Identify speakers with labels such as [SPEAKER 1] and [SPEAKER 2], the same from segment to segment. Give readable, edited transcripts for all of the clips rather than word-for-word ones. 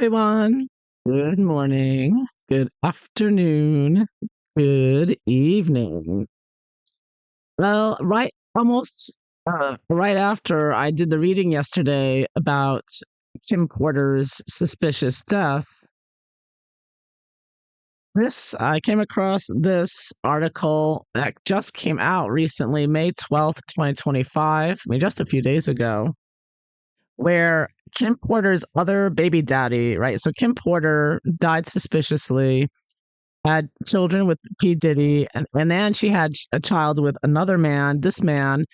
[SPEAKER 1] everyone. Good morning, good afternoon, good evening. Well, right after I did the reading yesterday about Kim Porter's suspicious death, I came across this article that just came out recently, May 12th, 2025, I mean, just a few days ago, where Kim Porter's other baby daddy, right? So Kim Porter died suspiciously, had children with P. Diddy, and then she had a child with another man, this man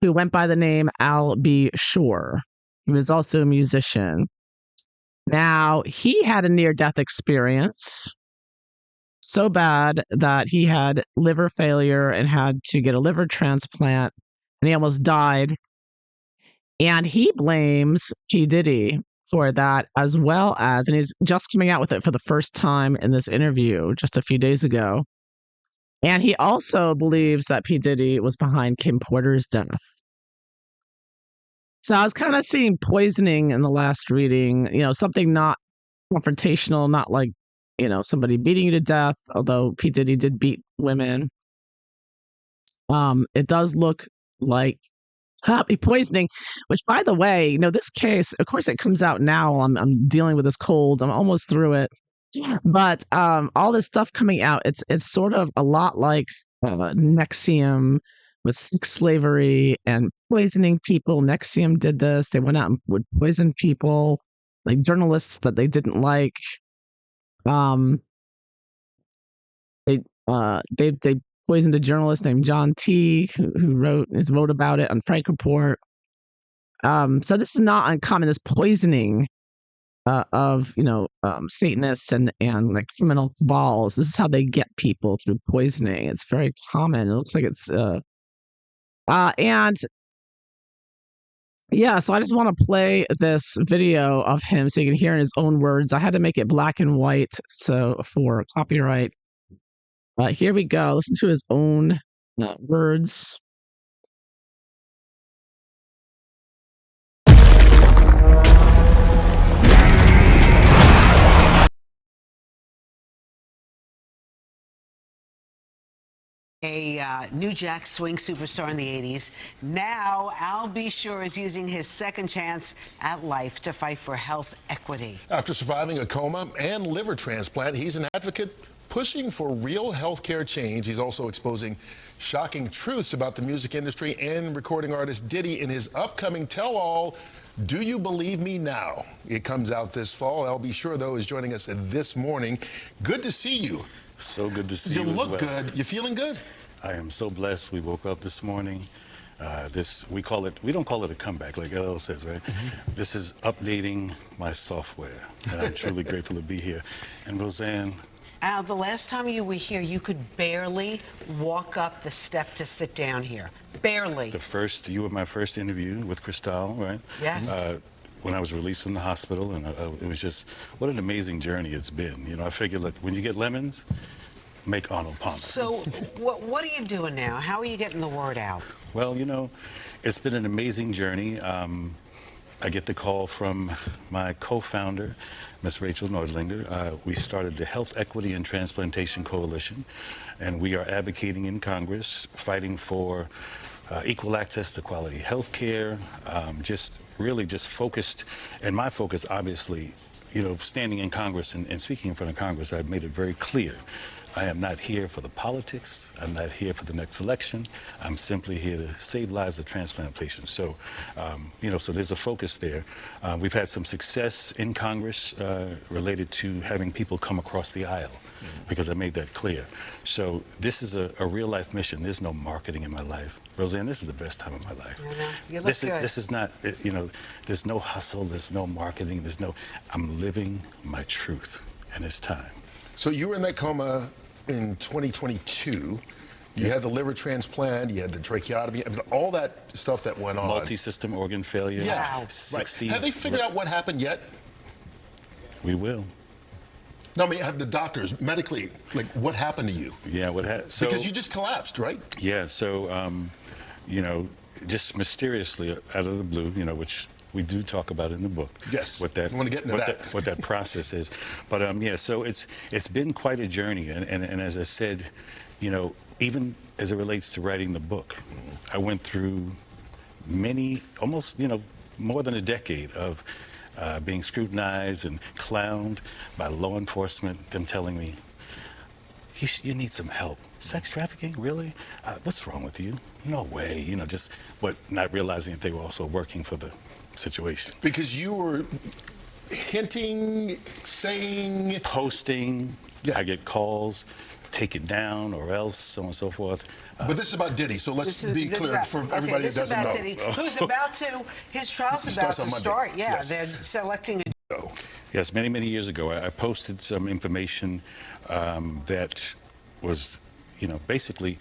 [SPEAKER 1] who went by the name Al B. Sure. He was also a musician. Now, he had a near death experience so bad that he had liver failure and had to get a liver transplant, and he almost died. And he blames P. Diddy for that, as well as, and he's just coming out with it for the first time in this interview just a few days ago. And he also believes that P. Diddy was behind Kim Porter's death. So I was kind of seeing poisoning in the last reading, something not confrontational, not like, somebody beating you to death, although P. Diddy did beat women. It does look like poisoning, which, by the way, this case, of course, it comes out now. I'm dealing with this cold. I'm almost through it. Yeah. But all this stuff coming out, it's sort of a lot like NXIVM with sex slavery and poisoning people. NXIVM did this. They went out and would poison people, like journalists that they didn't like. They poisoned a journalist named John T, who wrote about it on Frank Report. So this is not uncommon. This poisoning of Satanists and like criminal cabals. This is how they get people through poisoning. It's very common. It looks like it's and yeah. So I just want to play this video of him so you can hear in his own words. I had to make it black and white so for copyright. Here we go. Listen to his own words.
[SPEAKER 2] A New Jack Swing superstar in the 80s. Now, Al B. Sure is using his second chance at life to fight for health equity.
[SPEAKER 3] After surviving a coma and liver transplant, he's an advocate pushing for real health care change. He's also exposing shocking truths about the music industry and recording artist Diddy in his upcoming tell-all, Do You Believe Me Now? It comes out this fall. Al B. Sure, though, is joining us this morning. Good to see you.
[SPEAKER 4] So good to see you.
[SPEAKER 3] You look good. You feeling good?
[SPEAKER 4] I am so blessed. We woke up this morning. We don't call it a comeback like LL says, right? Mm-hmm. This is updating my software. And I'm truly grateful to be here. And Roseanne.
[SPEAKER 2] Al, the last time you were here, you could barely walk up the step to sit down here. Barely.
[SPEAKER 4] You were my first interview with Cristal, right?
[SPEAKER 2] Yes.
[SPEAKER 4] When I was released from the hospital, and it was just, what an amazing journey it's been. I figured, look, when you get lemons, make Arnold Palmer.
[SPEAKER 2] So what are you doing now? How are you getting the word out?
[SPEAKER 4] Well, it's been an amazing journey. I get the call from my co-founder, Ms. Rachel Nordlinger. We started the Health Equity and Transplantation Coalition, and we are advocating in Congress, fighting for equal access to quality health care, just focused, and my focus, obviously, standing in Congress and speaking in front of Congress, I've made it very clear. I am not here for the politics. I'm not here for the next election. I'm simply here to save lives of transplant patients. So, so there's a focus there. We've had some success in Congress related to having people come across the aisle, because I made that clear. So this is a real life mission. There's no marketing in my life. Roseanne, this is the best time of my life.
[SPEAKER 2] You look good.
[SPEAKER 4] This is not, there's no hustle, there's no marketing, I'm living my truth, and it's time.
[SPEAKER 3] So you were in that coma in 2022. You had the liver transplant, you had the tracheotomy, all that stuff that went on.
[SPEAKER 4] Multi-system organ failure.
[SPEAKER 3] Yeah.
[SPEAKER 2] Wow.
[SPEAKER 4] 60.
[SPEAKER 3] Right. Have they figured out what happened yet?
[SPEAKER 4] We will.
[SPEAKER 3] No, I mean, have the doctors medically, what happened to you?
[SPEAKER 4] Yeah,
[SPEAKER 3] because you just collapsed, right?
[SPEAKER 4] Yeah, so, just mysteriously out of the blue, which We do talk about it in the book.
[SPEAKER 3] Yes,
[SPEAKER 4] What that,
[SPEAKER 3] I wanna get into that.
[SPEAKER 4] what that process is. But yeah, so it's been quite a journey. And as I said, you know, even as it relates to writing the book, I went through many, almost, you know, more than a decade of being scrutinized and clowned by law enforcement, them telling me, you need some help. Sex trafficking, really? What's wrong with you? No way, you know, just, but not realizing that they were also working for the situation.
[SPEAKER 3] Because you were hinting, saying,
[SPEAKER 4] Posting,
[SPEAKER 3] Yeah.
[SPEAKER 4] I get calls, take it down or else, so on and so forth.
[SPEAKER 3] but this is about Diddy, so let's be clear for everybody that doesn't know.
[SPEAKER 2] Diddy, who's about to, his trial's
[SPEAKER 3] It
[SPEAKER 2] about
[SPEAKER 3] starts on
[SPEAKER 2] to
[SPEAKER 3] Monday.
[SPEAKER 2] start. Yeah,
[SPEAKER 3] Yes.
[SPEAKER 2] they're selecting a
[SPEAKER 3] So,
[SPEAKER 4] Yes, many, many years ago, I posted some information that was, you know, basically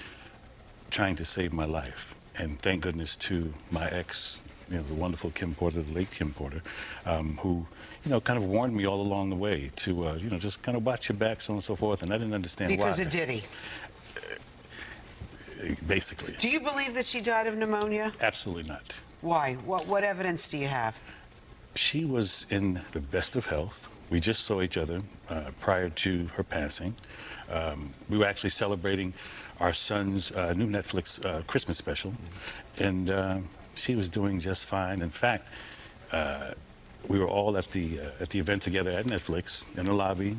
[SPEAKER 4] trying to save my life. And thank goodness to my ex, you know, the wonderful Kim Porter, the late Kim Porter, who, you know, kind of warned me all along the way to, you know, just kind of watch your back, so on and so forth. And I didn't understand
[SPEAKER 2] because
[SPEAKER 4] why.
[SPEAKER 2] of Diddy.
[SPEAKER 4] Basically.
[SPEAKER 2] Do you believe that she died of pneumonia?
[SPEAKER 4] Absolutely not.
[SPEAKER 2] Why? What evidence do you have?
[SPEAKER 4] She was in the best of health. We just saw each other prior to her passing. We were actually celebrating our son's new Netflix Christmas special, and she was doing just fine. In fact, we were all at the event together at Netflix in the lobby.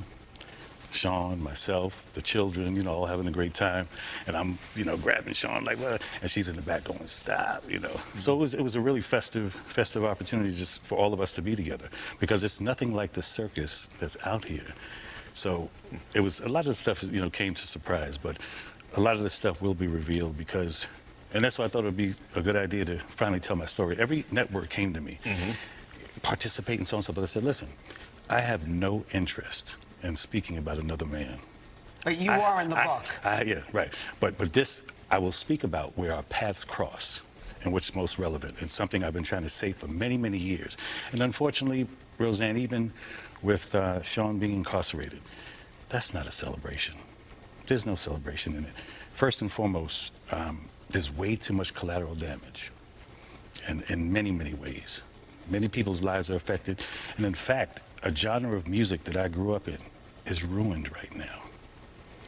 [SPEAKER 4] Sean, myself, the children, you know, all having a great time, and I'm, you know, grabbing Sean like, what? And she's in the back going, stop, you know. So it was a really festive opportunity just for all of us to be together, because it's nothing like the circus that's out here. So it was, a lot of the stuff, you know, came to surprise, but a lot of the stuff will be revealed because, and that's why I thought it would be a good idea to finally tell my story. Every network came to me, participate in so and so, but I said, listen, I have no interest in speaking about another man.
[SPEAKER 2] But you are in the book.
[SPEAKER 4] Yeah, right. But this, I will speak about where our paths cross and what's most relevant. It's something I've been trying to say for many, many years. And unfortunately, Roseanne, even with Sean being incarcerated, that's not a celebration. There's no celebration in it. First and foremost, there's way too much collateral damage, and in many, many ways. Many people's lives are affected. And in fact, a genre of music that I grew up in is ruined right now.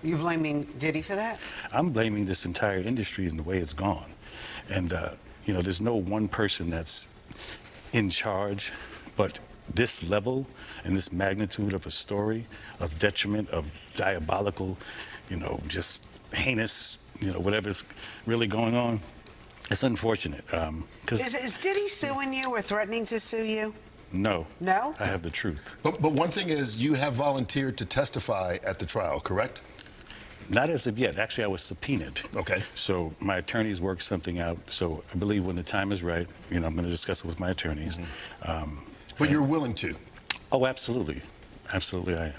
[SPEAKER 2] You blaming Diddy for that?
[SPEAKER 4] I'm blaming this entire industry and the way it's gone. And, you know, there's no one person that's in charge, but this level and this magnitude of a story, of detriment, of diabolical, you know, just heinous, you know, whatever's really going on, it's unfortunate.
[SPEAKER 2] Is Diddy suing you or threatening to sue you?
[SPEAKER 4] No.
[SPEAKER 2] No?
[SPEAKER 4] I have the truth.
[SPEAKER 3] but one thing is, you have volunteered to testify at the trial, correct?
[SPEAKER 4] Not as of yet. Actually, I was subpoenaed.
[SPEAKER 3] Okay.
[SPEAKER 4] So my attorneys worked something out. So I believe when the time is right, you know, I'm going to discuss it with my attorneys.
[SPEAKER 3] But you're willing to.
[SPEAKER 4] Oh, absolutely. Absolutely, I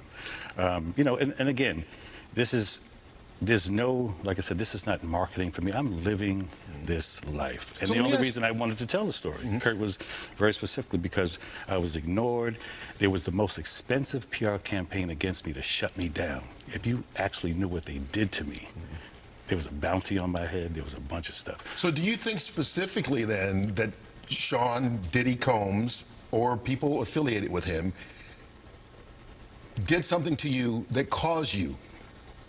[SPEAKER 4] am. You know, and again, there's no, like I said, this is not marketing for me. I'm living this life. And
[SPEAKER 3] So
[SPEAKER 4] the
[SPEAKER 3] let me
[SPEAKER 4] only
[SPEAKER 3] ask-
[SPEAKER 4] reason I wanted to tell the story, Kurt, was very specifically because I was ignored. There was the most expensive PR campaign against me to shut me down. If you actually knew what they did to me, there was a bounty on my head. There was a bunch of stuff.
[SPEAKER 3] So do you think specifically then that Sean Diddy Combs or people affiliated with him did something to you that caused you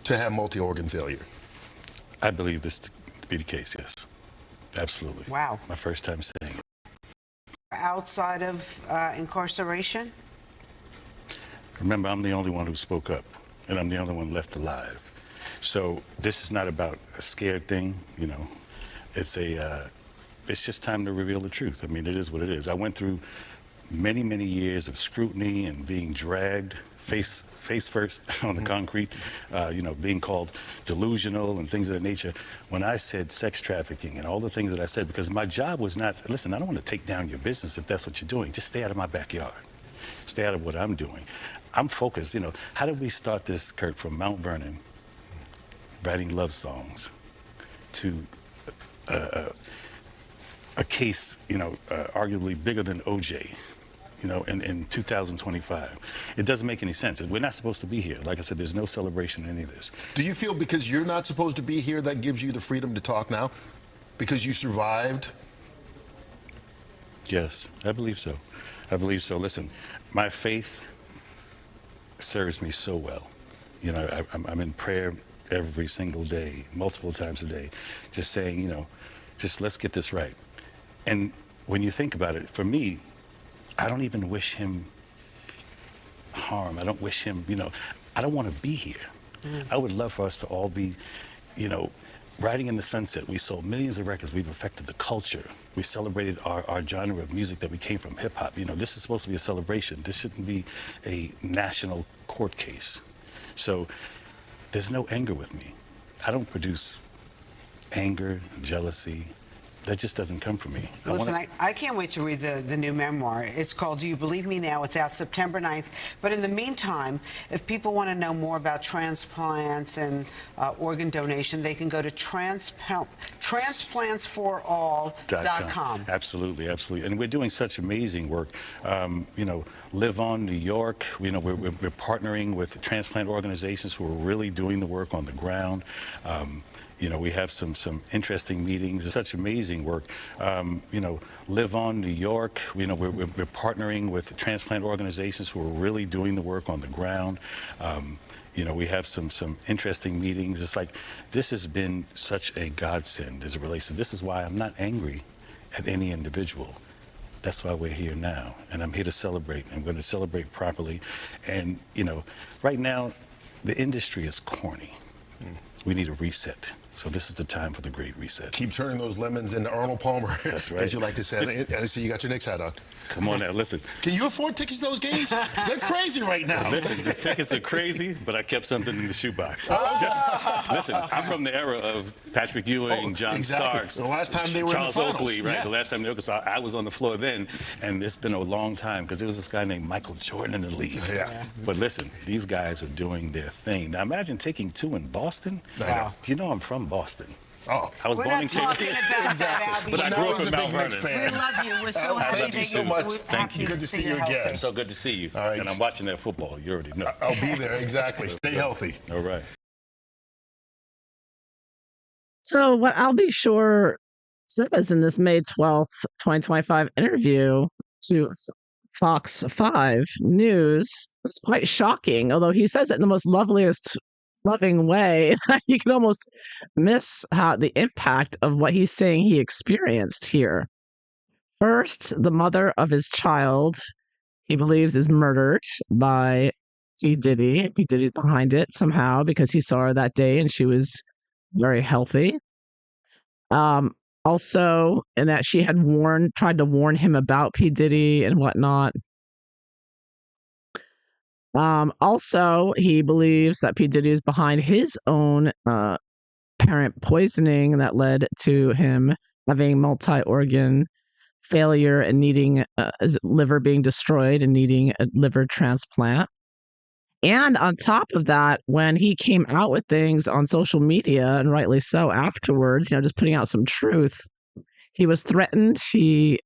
[SPEAKER 3] to have multi-organ failure?
[SPEAKER 4] I believe this to be the case, yes. Absolutely.
[SPEAKER 2] Wow.
[SPEAKER 4] My first time saying it.
[SPEAKER 2] Outside of incarceration?
[SPEAKER 4] Remember, I'm the only one who spoke up, and I'm the only one left alive. So this is not about a scared thing, you know. It's just time to reveal the truth. I mean, it is what it is. I went through many, many years of scrutiny and being dragged face first on the concrete, you know, being called delusional and things of that nature. When I said sex trafficking and all the things that I said, because my job was not, listen, I don't want to take down your business if that's what you're doing. Just stay out of my backyard. Stay out of what I'm doing. I'm focused, you know. How did we start this, Kurt, from Mount Vernon, writing love songs, to a case, you know, arguably bigger than OJ, you know, in 2025. It doesn't make any sense. We're not supposed to be here. Like I said, there's no celebration in any of this.
[SPEAKER 3] Do you feel because you're not supposed to be here, that gives you the freedom to talk now? Because you survived
[SPEAKER 4] Yes, I believe so. I believe so. Listen, my faith serves me so well. You know, I'm in prayer every single day, multiple times a day, just saying, just let's get this right. And when you think about it, for me, I don't even wish him harm. I don't wish him, I don't want to be here. I would love for us to all be, you know, riding in the sunset. We sold millions of records. We've affected the culture. We celebrated our genre of music that we came from, hip hop. This is supposed to be a celebration. This shouldn't be a national court case. So there's no anger with me. I don't produce anger, jealousy. That just doesn't come from me.
[SPEAKER 2] Listen, I can't wait to read the new memoir. It's called Do You Believe Me Now? It's out September 9th. But in the meantime, if people want to know more about transplants and organ donation, they can go to transplantsforall.com.
[SPEAKER 4] Absolutely, absolutely. And we're doing such amazing work. Live On New York, we're partnering with transplant organizations who are really doing the work on the ground. We have some interesting meetings. It's such amazing work. Live On New York. We're partnering with transplant organizations who are really doing the work on the ground. We have some interesting meetings. It's like this has been such a godsend as it relates to. This is why I'm not angry at any individual. That's why we're here now, and I'm here to celebrate. I'm going to celebrate properly, and right now, the industry is corny. We need a reset. So this is the time for the great reset.
[SPEAKER 3] Keep turning those lemons into Arnold Palmer.
[SPEAKER 4] That's right.
[SPEAKER 3] As you like to say. And I see you got your Knicks hat on.
[SPEAKER 4] Come on now, listen.
[SPEAKER 3] Can you afford tickets to those games? They're crazy right now.
[SPEAKER 4] Listen, the tickets are crazy, but I kept something in the shoebox. Listen, I'm from the era of Patrick Ewing, John Starks.
[SPEAKER 3] The last time they were
[SPEAKER 4] Charles
[SPEAKER 3] in the finals.
[SPEAKER 4] Oakley, right?
[SPEAKER 3] Yeah.
[SPEAKER 4] The last time they were, so I was on the floor then, and it's been a long time because there was this guy named Michael Jordan in the league.
[SPEAKER 3] Yeah.
[SPEAKER 4] But listen, these guys are doing their thing. Now imagine taking two in Boston.
[SPEAKER 3] Wow.
[SPEAKER 4] Do you know I'm from Boston?
[SPEAKER 3] Oh,
[SPEAKER 4] I was
[SPEAKER 2] We're
[SPEAKER 4] born
[SPEAKER 2] not
[SPEAKER 4] in
[SPEAKER 2] talking about that, Albie.
[SPEAKER 4] But I grew up in Mount Vernon.
[SPEAKER 2] We love you. We're so happy
[SPEAKER 3] thank you so much.
[SPEAKER 4] Thank you.
[SPEAKER 3] Good to see you again.
[SPEAKER 4] So good to see you.
[SPEAKER 3] All right.
[SPEAKER 4] And I'm watching that football. You already know.
[SPEAKER 3] I'll be there, exactly. Stay healthy.
[SPEAKER 4] All right.
[SPEAKER 1] So what I'll be sure says in this May 12th, 2025 interview to Fox 5 News is quite shocking, although he says it in the most loving way. You can almost miss how the impact of what he's saying he experienced here. First, the mother of his child, he believes, is murdered by P. Diddy. P. Diddy's behind it somehow because he saw her that day and she was very healthy. Also, and that she had tried to warn him about P. Diddy and whatnot. Also, he believes that P. Diddy is behind his own parent poisoning that led to him having multi-organ failure and needing his liver being destroyed and needing a liver transplant. And on top of that, when he came out with things on social media, and rightly so afterwards, just putting out some truth, he was threatened. He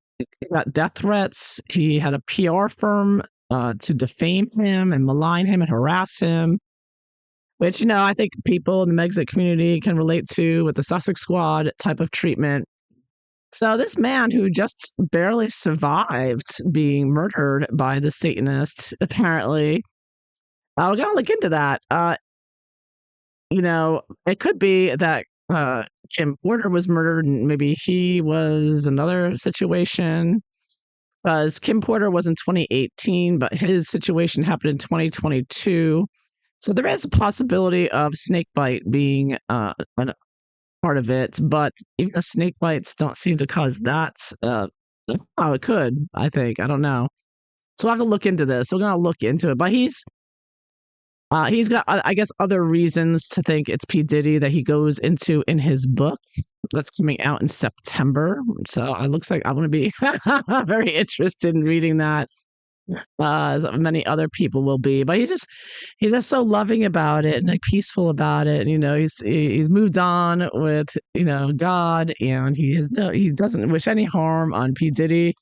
[SPEAKER 1] got death threats. He had a PR firm to defame him and malign him and harass him, which, I think people in the Megxit community can relate to with the Sussex Squad type of treatment. So this man who just barely survived being murdered by the Satanists, apparently, we're going to look into that. It could be that Kim Porter was murdered and maybe he was another situation. Because Kim Porter was in 2018, but his situation happened in 2022. So there is a possibility of snakebite being a part of it, but even the snake bites don't seem to cause that. It could, I think. I don't know. So we'll have to look into this. We're going to look into it. But he's got, I guess, other reasons to think it's P. Diddy that he goes into in his book that's coming out in September. So it looks like I'm going to be very interested in reading that, as many other people will be. But he's just so loving about it and peaceful about it. And, he's moved on with, God, and he doesn't wish any harm on P. Diddy.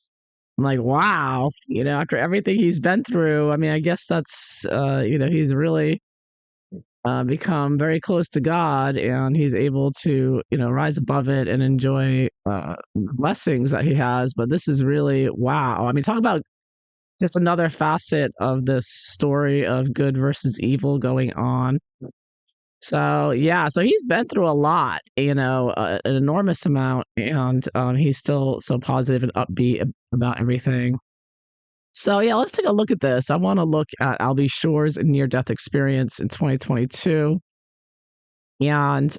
[SPEAKER 1] I'm like, wow, after everything he's been through, I mean, I guess that's, he's really become very close to God, and he's able to, rise above it and enjoy blessings that he has. But this is really wow. I mean, talk about just another facet of this story of good versus evil going on. So yeah, so he's been through a lot, an enormous amount, and he's still so positive and upbeat about everything. So yeah, let's take a look at this. I want to look at Albie Shore's near-death experience in 2022 and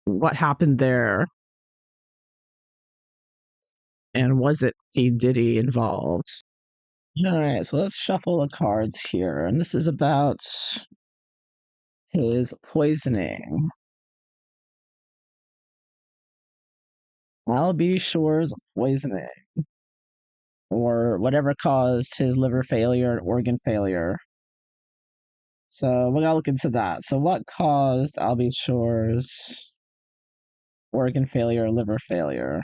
[SPEAKER 1] what happened there, and was it P. Diddy involved? All right, so let's shuffle the cards here, and this is about his poisoning. Albie Shore's poisoning, or whatever caused his liver failure and organ failure. So we gotta look into that. So what caused Albie Shore's organ failure, liver failure?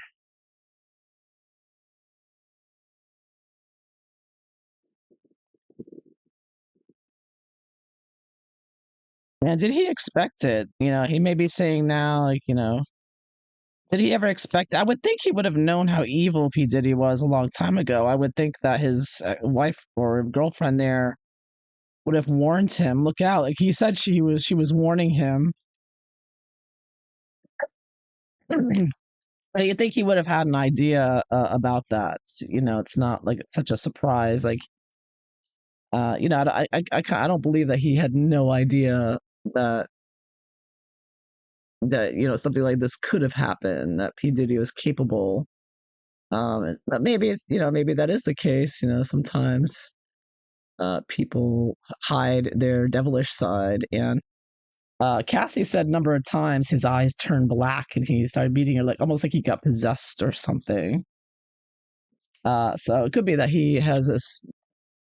[SPEAKER 1] And did he expect it? He may be saying now, like, did he ever expect? I would think he would have known how evil P. Diddy was a long time ago. I would think that his wife or girlfriend there would have warned him. Look out! Like he said, she was warning him. I think he would have had an idea about that. It's not like such a surprise. Like, I don't believe that he had no idea that something like this could have happened. That P Diddy was capable. But maybe it's maybe that is the case. Sometimes people hide their devilish side, and Cassie said a number of times his eyes turned black and he started beating her, like almost like he got possessed or something. So it could be that he has this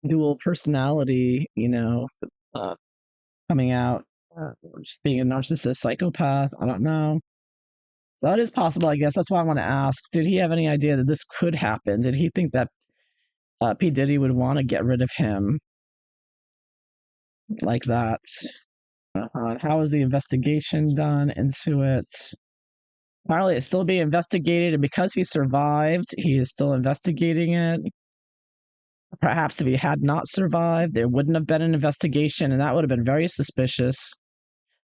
[SPEAKER 1] dual personality, uh, coming out, or just being a narcissist psychopath. I don't know. So it is possible, I guess. That's why I want to ask: did he have any idea that this could happen? Did he think that P Diddy would want to get rid of him like that? How is the investigation done into it? Apparently, it's still being investigated, and because he survived, he is still investigating it. Perhaps if he had not survived, there wouldn't have been an investigation, and that would have been very suspicious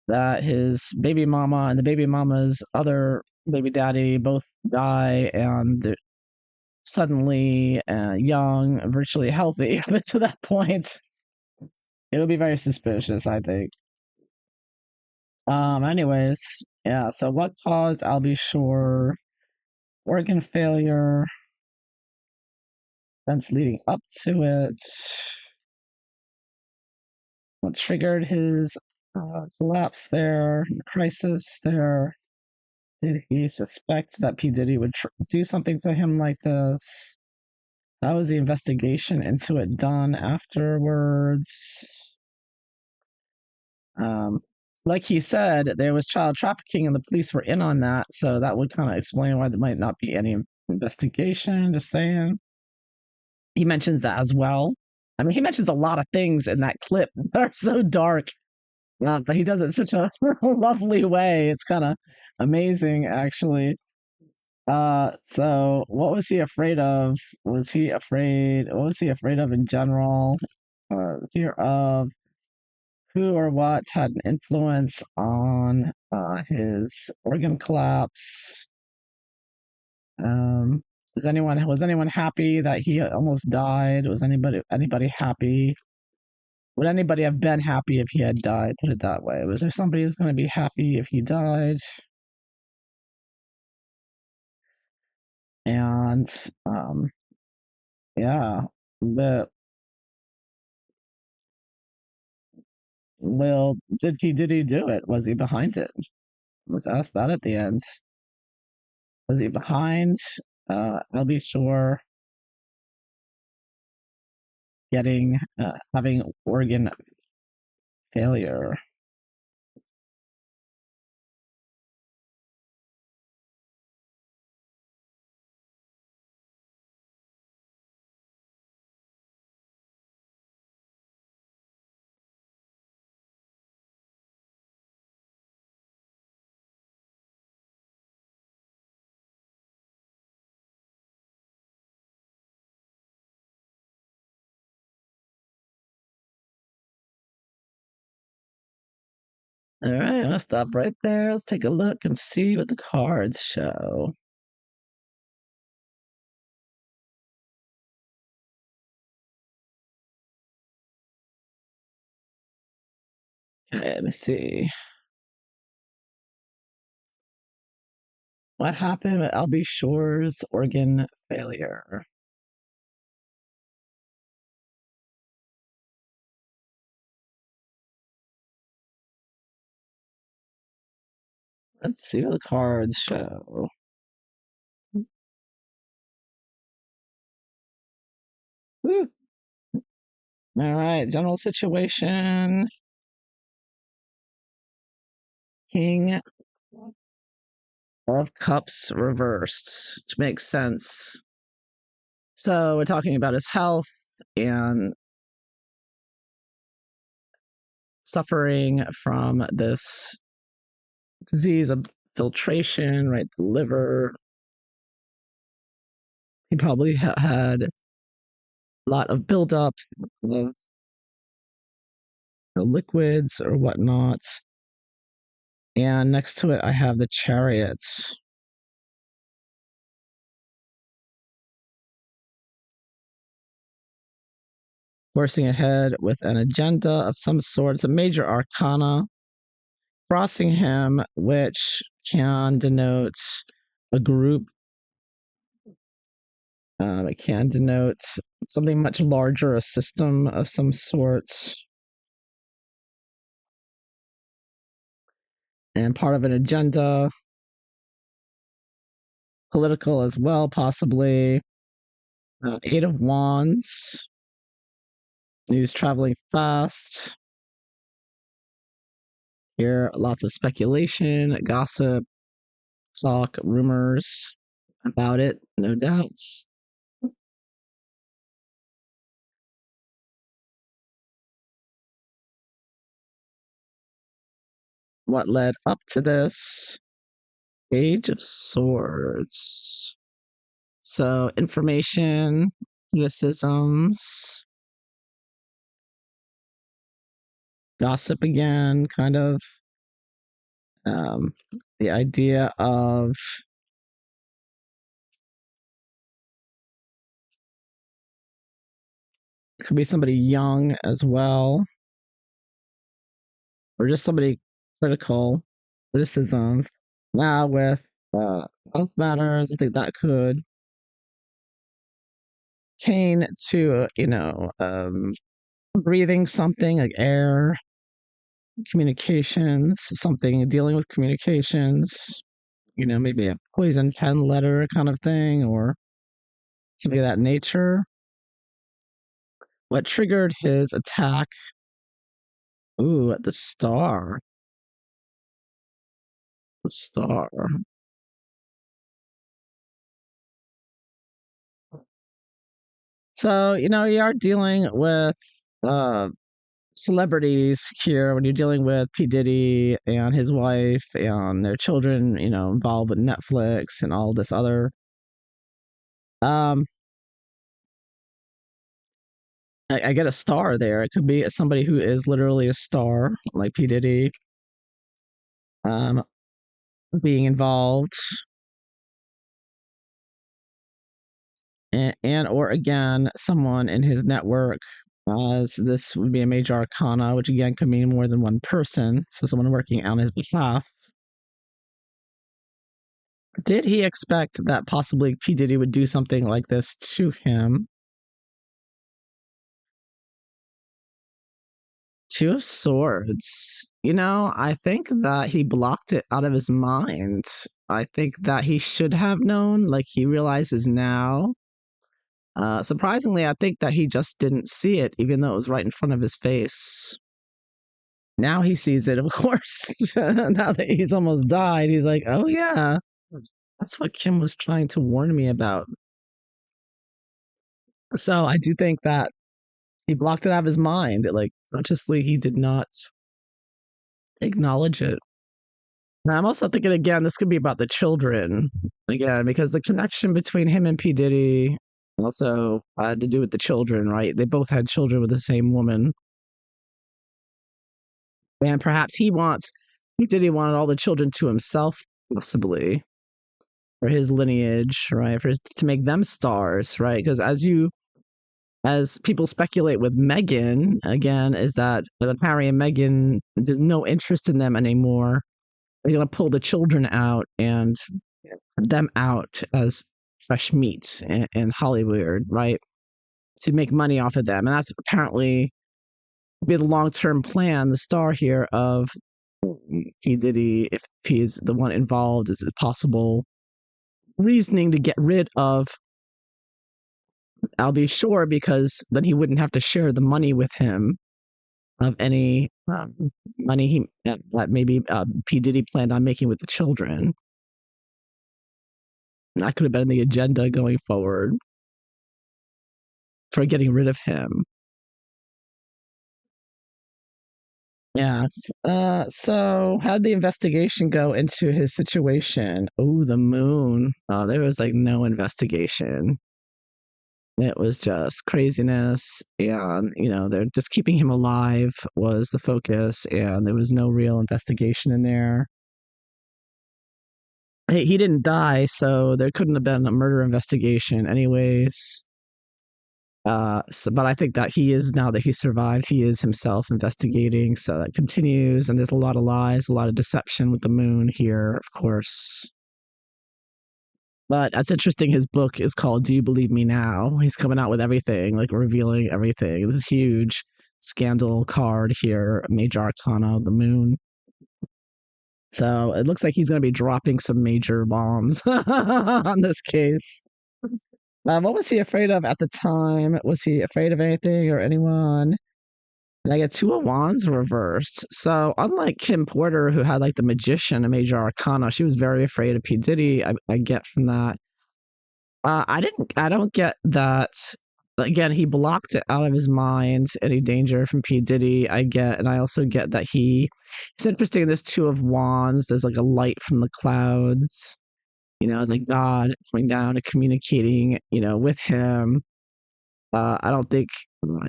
[SPEAKER 1] that his baby mama and the baby mama's other baby daddy both die, and suddenly young, virtually healthy. But to that point, it would be very suspicious, I think. Anyways, yeah, so what caused Albie Shore organ failure? Events leading up to it. What triggered his collapse there, crisis there? Did he suspect that P. Diddy would do something to him like this? How was the investigation into it done afterwards? Like he said, there was child trafficking and the police were in on that, so that would kind of explain why there might not be any investigation. Just saying. He mentions that as well. I mean, he mentions a lot of things in that clip that are so dark, but he does it in such a lovely way. It's kind of amazing, actually. So what was he afraid of? Was he afraid? What was he afraid of in general? Fear of who or what had an influence on his organ collapse. Was anyone happy that he almost died? Was anybody happy? Would anybody have been happy if he had died? Put it that way. Was there somebody who's going to be happy if he died? And yeah, but well, did he do it? Was he behind it? I was asked that at the end. Was he behind Albie Shore having organ failure? All right, I'll stop right there. Let's take a look and see what the cards show. Okay, let me see. What happened with Albie Shore's organ failure? Let's see what the cards show. Woo. All right, general situation. King of Cups reversed, which makes sense. So we're talking about his health and suffering from this disease of filtration, right? The liver. He probably had a lot of buildup of the liquids or whatnot. And next to it, I have the Chariots. Forcing ahead with an agenda of some sort. It's a major arcana. Crossing him, which can denote a group. It can denote something much larger, a system of some sort. And part of an agenda. Political as well, possibly. Eight of Wands. He's traveling fast. Here, lots of speculation, gossip, talk, rumors about it, no doubts. What led up to this? Page of Swords. So, information, criticisms, gossip again, kind of. The idea of could be somebody young as well, or just somebody critical, criticisms. Now with health matters, I think that could pertain to breathing something like air, communications, something dealing with communications. Maybe a poison pen letter kind of thing, or something of that nature. What triggered his attack? Ooh, at the Star. The Star. So, you are dealing with celebrities here when you're dealing with P. Diddy and his wife and their children, involved with Netflix and all this other. I get a star there. It could be somebody who is literally a star, like P. Diddy, being involved. And or again, someone in his network, as this would be a major arcana, which again could mean more than one person. So someone working on his behalf. Did he expect that possibly P. Diddy would do something like this to him? Two of Swords. I think that he blocked it out of his mind. I think that he should have known, like he realizes now. Surprisingly, I think that he just didn't see it, even though it was right in front of his face. Now he sees it, of course. Now that he's almost died, he's like, oh yeah, that's what Kim was trying to warn me about. So I do think that he blocked it out of his mind. Like, consciously, he did not acknowledge it. And I'm also thinking, again, this could be about the children, again, because the connection between him and P. Diddy also had to do with the children, right? They both had children with the same woman. And perhaps he wants P. Diddy wanted all the children to himself, possibly, for his lineage, right? To make them stars, right? Because as people speculate with Meghan, again, is that Harry and Meghan, there's no interest in them anymore. They're going to pull the children out and them out as fresh meat in Hollywood, right? To make money off of them. And that's apparently be the long-term plan, the star here of P. Diddy, if he's the one involved, is it possible reasoning to get rid of Al B. Sure, because then he wouldn't have to share the money with him of any money that maybe P. Diddy planned on making with the children. And that could have been the agenda going forward for getting rid of him. Yeah. So how'd the investigation go into his situation? Oh, the moon. There was like no investigation. It was just craziness. And, they're just keeping him alive was the focus. And there was no real investigation in there. He didn't die, so there couldn't have been a murder investigation anyways. But I think that he is, now that he survived, he is himself investigating. So that continues. And there's a lot of lies, a lot of deception with the moon here, of course. But that's interesting. His book is called Do You Believe Me Now? He's coming out with everything, like revealing everything. This is huge scandal card here, Major Arcana of the Moon. So it looks like he's going to be dropping some major bombs on this case. What was he afraid of at the time? Was he afraid of anything or anyone? And I get 2 of Wands reversed. So unlike Kim Porter, who had like the Magician and Major Arcana, she was very afraid of P. Diddy. I get from that. I don't get that. Again, he blocked it out of his mind, any danger from P. Diddy. And I also get that it's interesting, this 2 of Wands, there's like a light from the clouds. It's like God coming down and communicating, with him. I don't think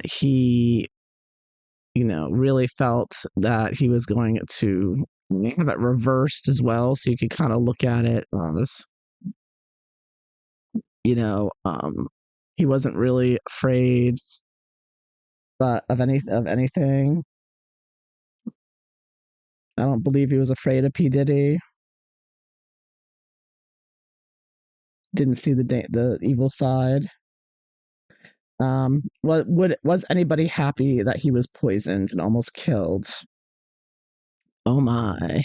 [SPEAKER 1] he, really felt that he was going to have it reversed as well. So you could kind of look at it as, he wasn't really afraid of anything. I don't believe he was afraid of P. Diddy. Didn't see the evil side. Was anybody happy that he was poisoned and almost killed? Oh my.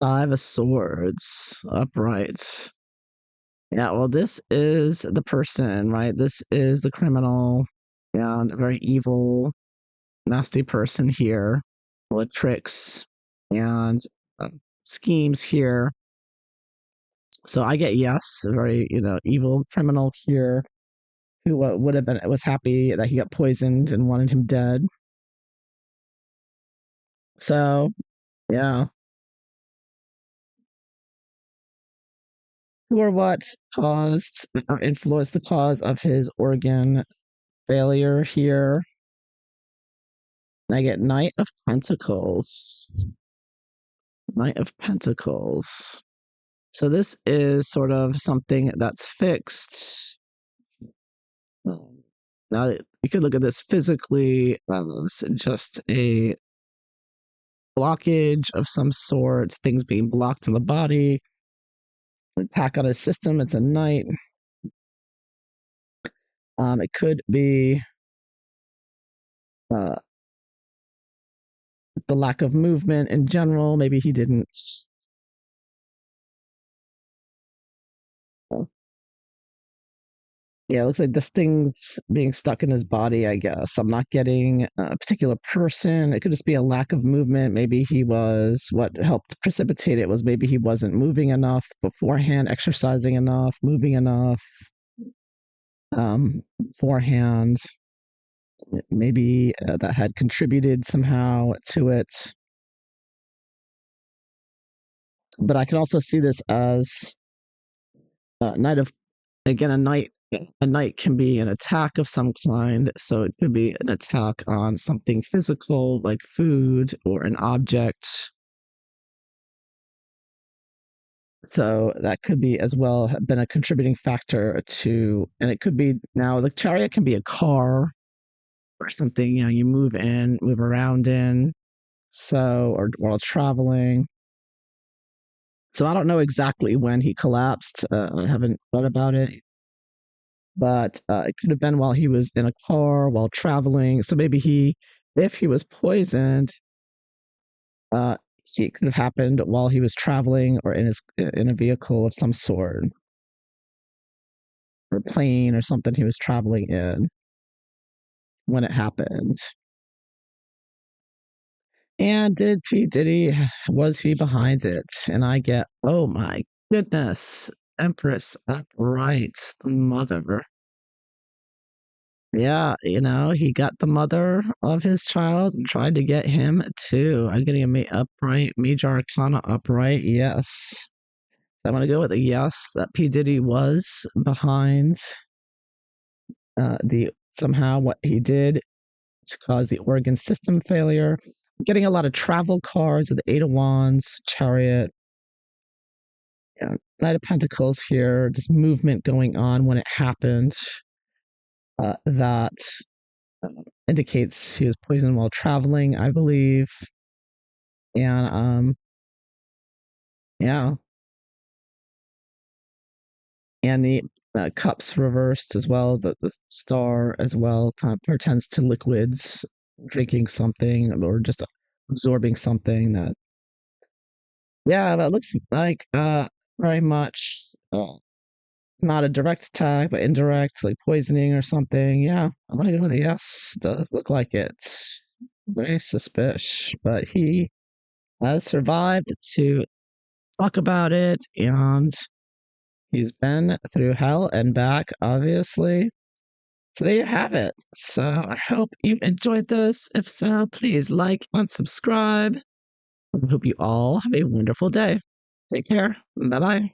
[SPEAKER 1] 5 of Swords, upright. Yeah, well, this is the person, right? This is the criminal, and a very evil, nasty person here with tricks and schemes here. So I get yes, a very, evil criminal here who was happy that he got poisoned and wanted him dead. So, yeah. Who or what caused or influenced the cause of his organ failure here? And I get Knight of Pentacles. Knight of Pentacles. So this is sort of something that's fixed. Now, you could look at this physically as just a blockage of some sort, things being blocked in the body, attack on his system. It's a Knight. It could be the lack of movement in general. Maybe he didn't. Yeah, it looks like this thing's being stuck in his body, I guess. I'm not getting a particular person. It could just be a lack of movement. Maybe what helped precipitate it was maybe he wasn't moving enough beforehand, exercising enough, moving enough beforehand. Maybe that had contributed somehow to it. But I can also see this as a Knight can be an attack of some kind, so it could be an attack on something physical like food or an object. So that could be as well have been a contributing factor to, and it could be now the chariot can be a car or something, you move in, move around in. So, or while traveling. So I don't know exactly when he collapsed. I haven't read about it, but it could have been while he was in a car while traveling. So maybe if he was poisoned, uh, it could have happened while he was traveling or in a vehicle of some sort, or plane or something he was traveling in when it happened. And did P Diddy was he behind it? And I get, oh my goodness, Empress upright, the mother. Yeah, he got the mother of his child and tried to get him too. I'm getting upright, major arcana upright. Yes. So I'm gonna go with a yes that P Diddy was behind the somehow what he did to cause the organ system failure. I'm getting a lot of travel cards of the Eight of Wands, Chariot, Knight of Pentacles here. Just movement going on when it happened. That indicates he was poisoned while traveling, I believe. And yeah, and the cups reversed as well. The star as well pertains to liquids, drinking something or just absorbing something. That looks like very much not a direct attack, but indirect, like poisoning or something. Yeah, I'm gonna go with a yes. Does look like it. Very suspicious, but he has survived to talk about it, and he's been through hell and back, obviously. So there you have it. So I hope you enjoyed this. If so, please like and subscribe. I hope you all have a wonderful day. Take care. Bye bye.